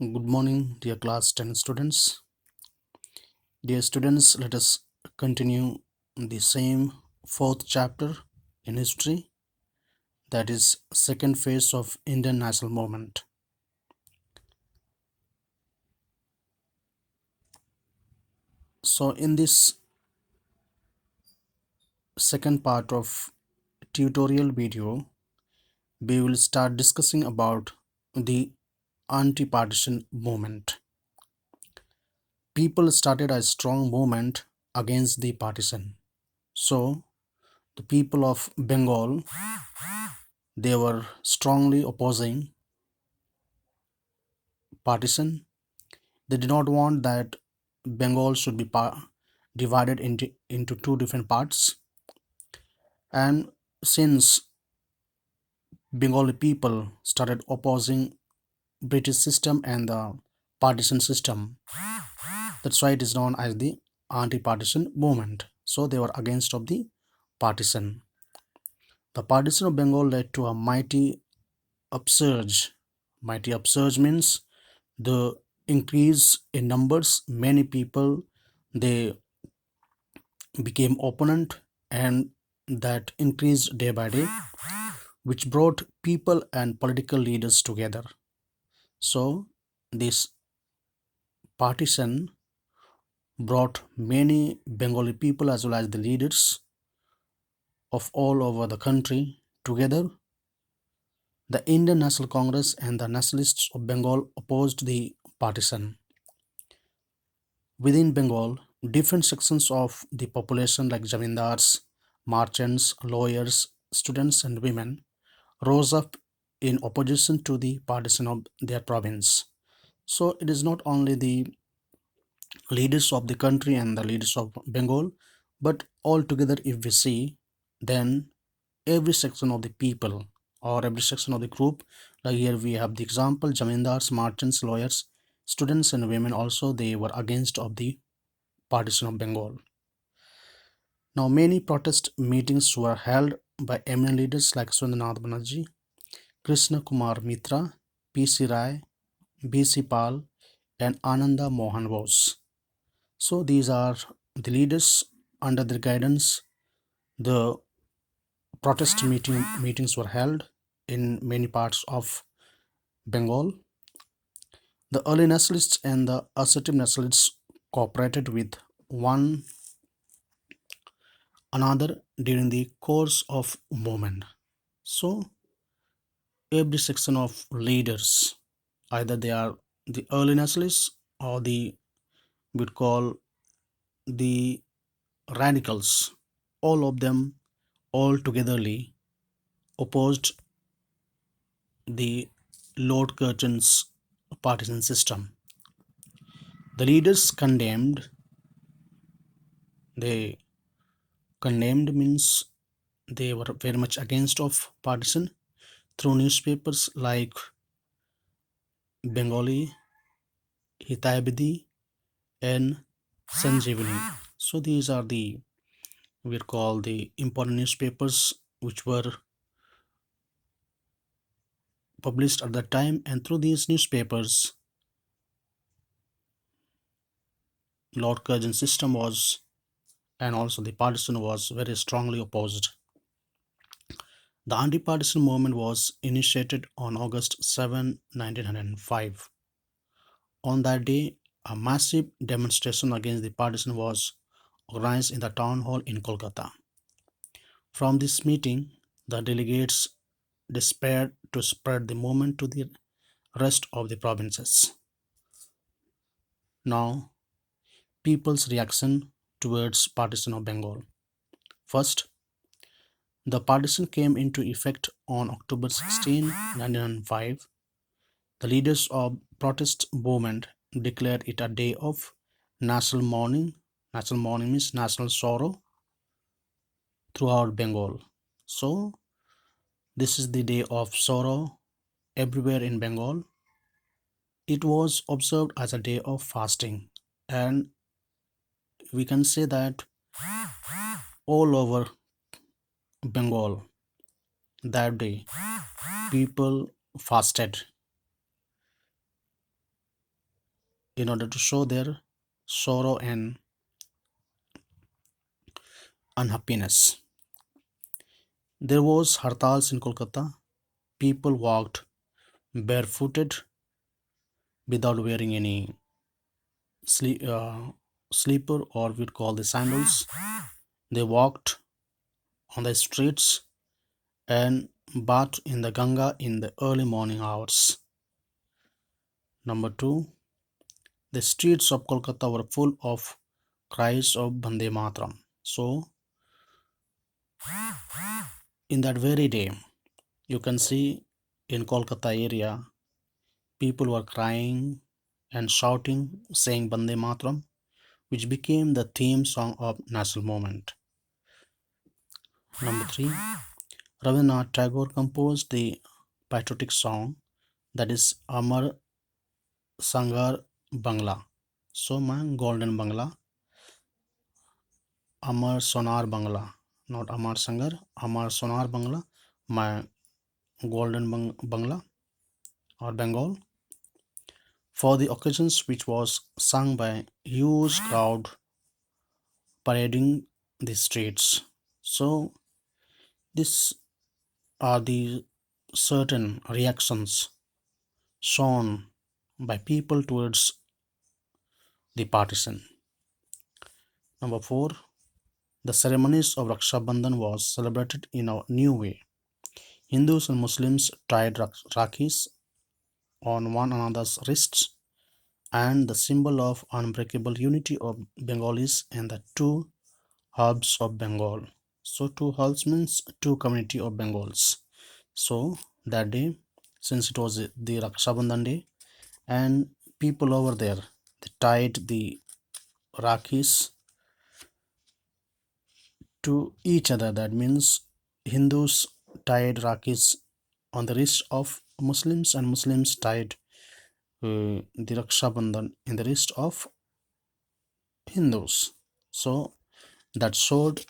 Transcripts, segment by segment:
Good morning, dear class 10 students. Dear students, let us continue the same fourth chapter in history, that is second phase of Indian national movement. So in this second part of tutorial video, we will start discussing about the anti-partition movement. People started a strong movement against the partisan. So the people of Bengal, they were strongly opposing partisan. They did not want that Bengal should be divided into two different parts. And since Bengali people started opposing British system and the partisan system, that's why it is known as the anti-partition movement. So they were against of the partisan. The partition of Bengal led to a mighty upsurge. Mighty upsurge means the increase in numbers. Many people, they became opponent, and that increased day by day, which brought people and political leaders together. So this partition brought many Bengali people as well as the leaders of all over the country together. The Indian National Congress and the nationalists of Bengal opposed the partition. Within Bengal, different sections of the population like zamindars, merchants, lawyers, students and women rose up in opposition to the partition of their province. So it is not only the leaders of the country and the leaders of Bengal, but altogether if we see, then every section of the people or every section of the group, like here we have the example, zamindars, merchants, lawyers, students and women also, they were against of the partition of Bengal. Now many protest meetings were held by eminent leaders like Sundarnath Banerjee, Krishna Kumar Mitra, P.C. Rai, B.C. Pal, and Ananda Mohan Bose. So these are the leaders. Under their guidance, the meetings were held in many parts of Bengal. The early nationalists and the assertive nationalists cooperated with one another during the course of movement. So every section of leaders, either they are the early nationalists or the we'd call the radicals, all of them all togetherly opposed the Lord Curzon's partisan system. The leaders they condemned means they were very much against of partisan through newspapers like Bengali, Hitayabidi, and Sanjeevani. So these are the we call the important newspapers which were published at that time, and through these newspapers, Lord Curzon's system was and also the partisan was very strongly opposed. The anti-partisan movement was initiated on August 7, 1905. On that day, a massive demonstration against the partisan was organized in the town hall in Kolkata. From this meeting, the delegates despaired to spread the movement to the rest of the provinces. Now, people's reaction towards partition of Bengal. First, the partition came into effect on October 16, 1905. The leaders of protest movement declared it a day of national mourning. National mourning means national sorrow throughout Bengal. So this is the day of sorrow everywhere in Bengal. It was observed as a day of fasting, and we can say that all over Bengal that day people fasted. in order to show their sorrow and unhappiness. There was hartals in Kolkata. People walked barefooted without wearing any sleep, sleeper, or we'd call the sandals. They walked on the streets and bathed in the Ganga in the early morning hours. Number two, the streets of Kolkata were full of cries of Bande Matram. So, in that very day, you can see in Kolkata area, people were crying and shouting, saying Bande Matram, which became the theme song of national movement. Number three, Rabindranath Tagore composed the patriotic song that is Amar Sangar Bangla. So my golden Bangla, Amar Sonar Bangla, not Amar Sangar, Amar Sonar Bangla, my golden Bangla or Bengal, for the occasions which was sung by huge crowd parading the streets. So these are the certain reactions shown by people towards the partisan. Number four, the ceremonies of Raksha Bandhan was celebrated in a new way. Hindus and Muslims tied rakis on one another's wrists, and the symbol of unbreakable unity of Bengalis and the two halves of Bengal. So two halves means two community of Bengals. So that day, since it was the Raksha Bandhan day, and people over there they tied the rakis to each other. That means Hindus tied rakis on the wrist of Muslims, and Muslims tied the Raksha Bandhan in the wrist of Hindus. So that showed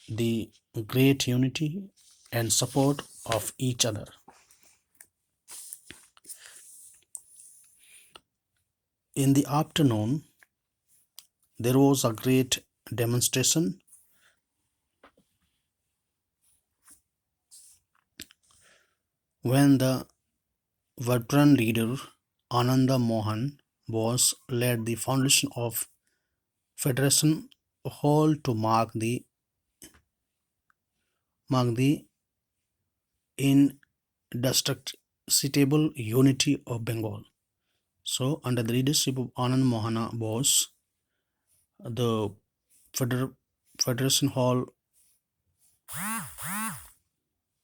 the great unity and support of each other. In the afternoon, there was a great demonstration when the veteran leader Ananda Mohan was led the foundation of Federation Hall to mark the indestructible unity of Bengal. So, under the leadership of Anand Mohana Bose, the Federation Hall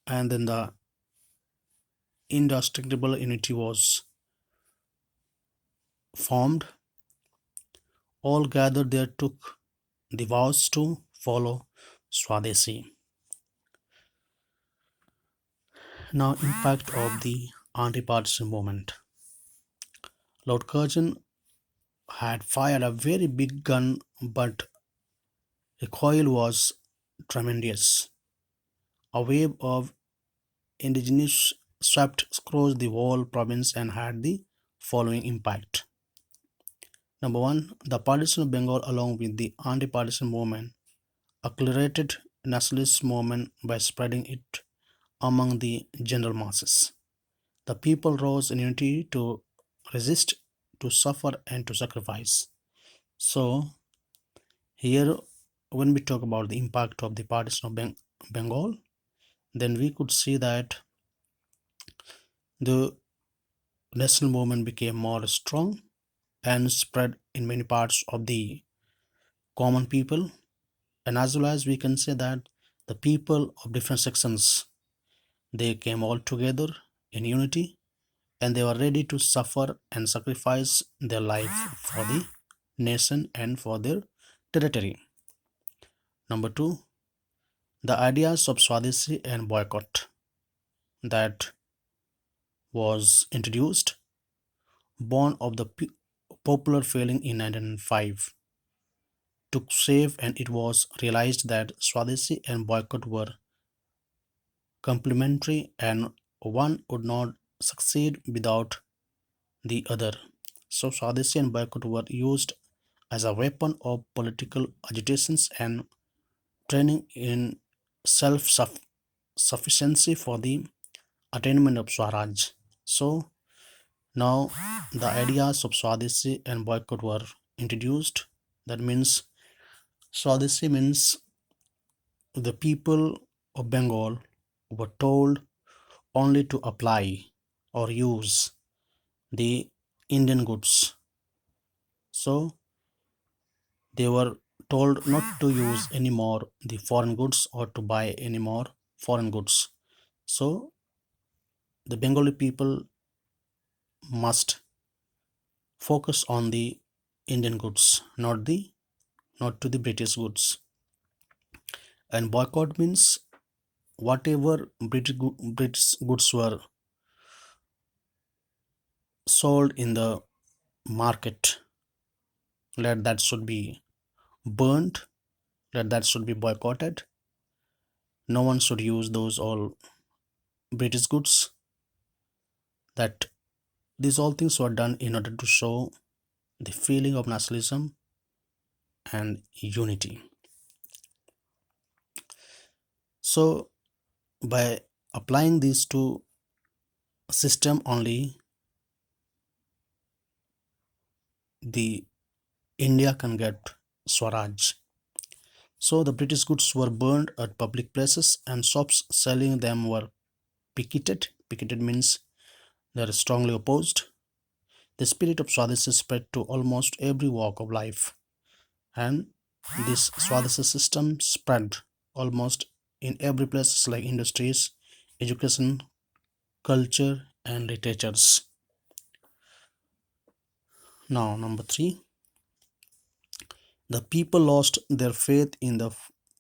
and then the indestructible unity was formed. All gathered there took the vows to follow Swadeshi. Now, impact of the anti-partisan movement. Lord Curzon had fired a very big gun, but recoil was tremendous. A wave of indigenous swept across the whole province and had the following impact. Number one, the partisan of Bengal, along with the anti-partisan movement, accelerated nationalist movement by spreading it among the general masses. The people rose in unity to resist, to suffer, and to sacrifice. So, here, when we talk about the impact of the partition of Bengal, then we could see that the national movement became more strong and spread in many parts of the common people. And as well as we can say that the people of different sections they came all together in unity and they were ready to suffer and sacrifice their life for the nation and for their territory. Number two, the ideas of Swadeshi and boycott that was introduced, born of the popular feeling in 1905, took shape, and it was realized that Swadeshi and boycott were complementary and one would not succeed without the other. So Swadeshi and boycott were used as a weapon of political agitations and training in self-sufficiency for the attainment of Swaraj. So now the ideas of Swadeshi and boycott were introduced. That means Swadeshi means the people of Bengal were told only to apply or use the Indian goods. So they were told not to use any more the foreign goods or to buy any more foreign goods. So the Bengali people must focus on the Indian goods, not to the British goods. And boycott means whatever British goods were sold in the market, let that should be burnt, let that should be boycotted. No one should use those all British goods. That these all things were done in order to show the feeling of nationalism and unity. So by applying these two system only, the India can get Swaraj. So the British goods were burned at public places and shops selling them were picketed. Picketed means they are strongly opposed. The spirit of Swadeshi spread to almost every walk of life, and this Swadeshi system spread almost in every place like industries, education, culture, and literatures. Now, number three, the people lost their faith in the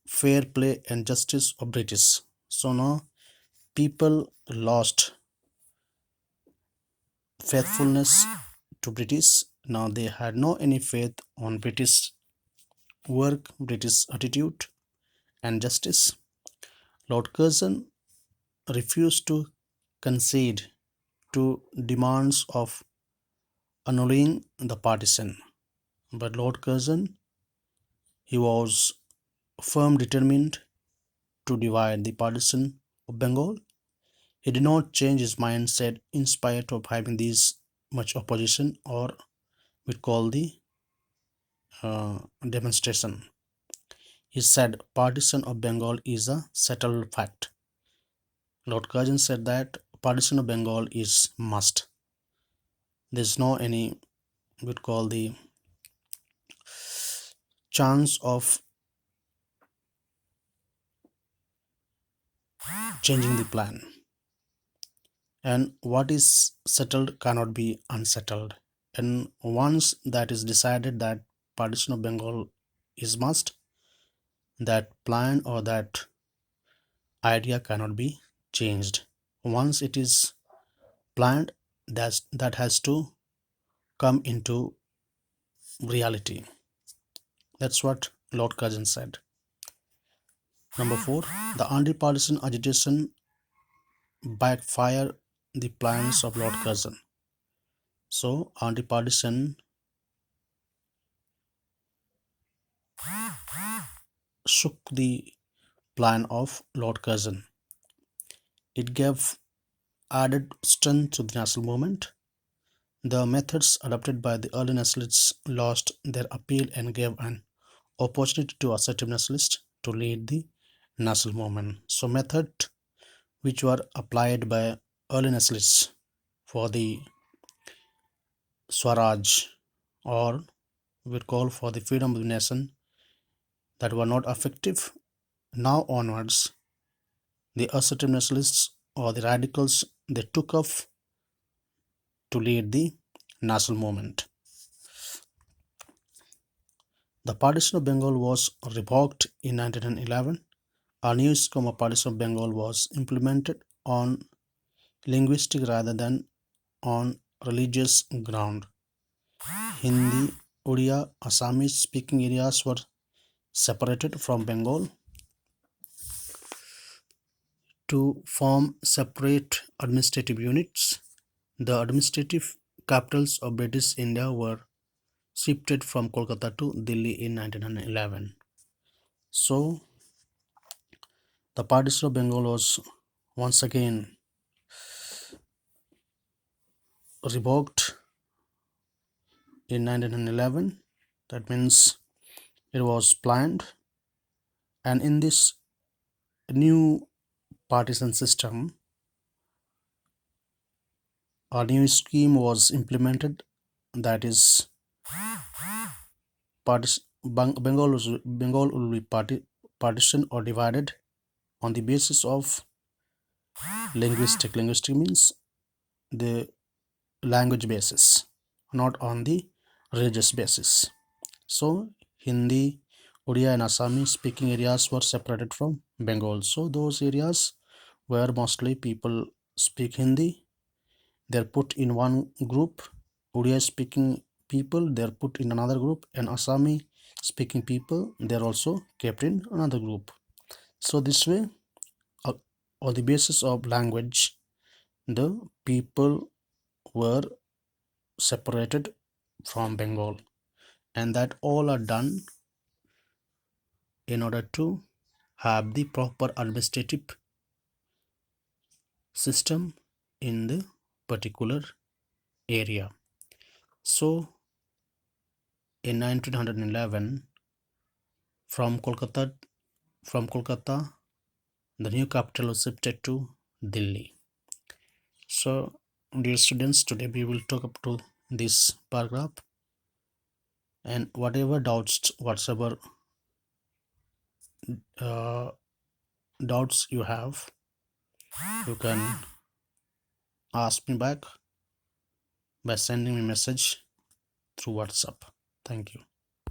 fair play and justice of British. So now people lost faithfulness to British. Now they had no any faith on British work, British attitude and justice. Lord Curzon refused to concede to demands of annulling the partition. But Lord Curzon, he was firm determined to divide the partition of Bengal. He did not change his mindset in spite of having this much opposition or we call the demonstration. He said partition of Bengal is a settled fact. Lord Curzon said that partition of Bengal is must. There's no any we call the chance of changing the plan. And what is settled cannot be unsettled. And once that is decided that partition of Bengal is must, that plan or that idea cannot be changed. Once it is planned, that has to come into reality. That's what Lord Curzon said. Number four, the anti-partisan agitation backfire the plans of Lord Curzon. So anti-partisan shook the plan of Lord Curzon. It gave added strength to the national movement. The methods adopted by the early nationalists lost their appeal and gave an opportunity to assertive nationalists to lead the national movement. So methods which were applied by early nationalists for the Swaraj or we call for the freedom of the nation that were not effective. Now onwards, the assertive nationalists or the radicals they took off to lead the national movement. The partition of Bengal was revoked in 1911. A new scheme of partition of Bengal was implemented on linguistic rather than on religious ground. Hindi, Odia, Assamese speaking areas were separated from Bengal to form separate administrative units. The administrative capitals of British India were shifted from Kolkata to Delhi in 1911. So the partition of Bengal was once again revoked in 1911. That means it was planned, and in this new partisan system, a new scheme was implemented, that is Bengal will be partitioned or divided on the basis of linguistic. Linguistic means the language basis, not on the religious basis. So Hindi, Odia and Assami speaking areas were separated from Bengal. So those areas where mostly people speak Hindi, they're put in one group. Odia speaking people, they're put in another group, and Assami speaking people, they're also kept in another group. So this way, uh, on the basis of language, the people were separated from Bengal, and that all are done in order to have the proper administrative system in the particular area. So in 1911, from Kolkata, the new capital was shifted to Delhi. So, dear students, today we will talk up to this paragraph, and whatever uh, doubts you have, you can ask me back by sending me a message through WhatsApp. Thank you.